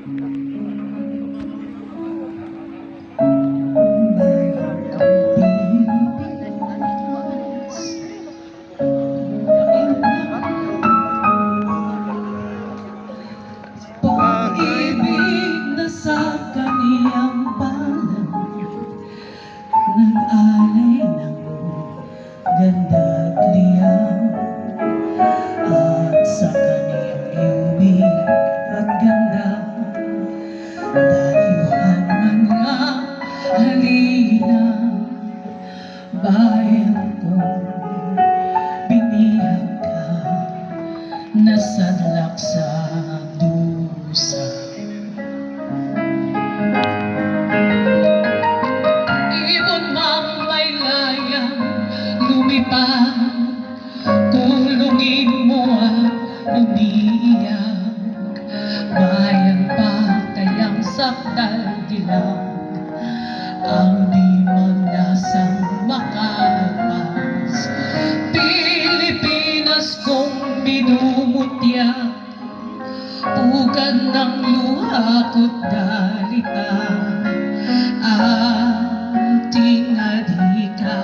Pag-ibig na sa kaniyang palad nag-alay ng ganda at liyang, at sa kaniyang iubig at ganda dayuhan man nga halina. Bayan kong binihag ka, nasadlak sa dusa. Ibon mang may layang lumipad, tulungin mo at umiiyak. Bayan pa kayang sakdal dilag, ang di magnasang makalpas. Pilipinas kong minumutya, pugad ng luha ko't dalita. Ating adhika,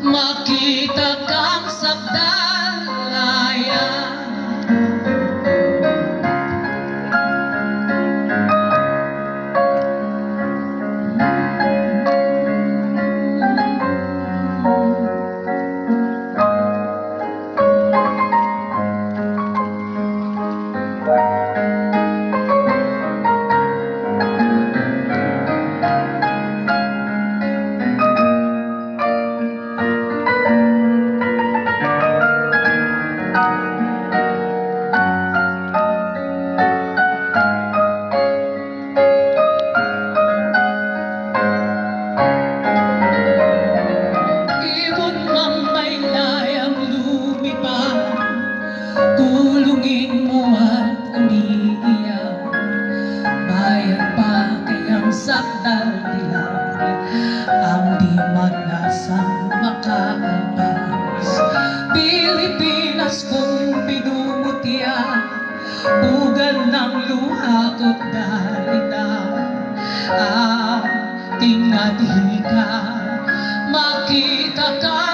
makita kang sakdalaya. Tulungin mo at umiiyak. Bayan pa kayang sakdal dilag, ang di magnasang makaalpas. Pilipinas kong pinumutya, pugad ng luha ko't dalita. Ating adhika, makita ka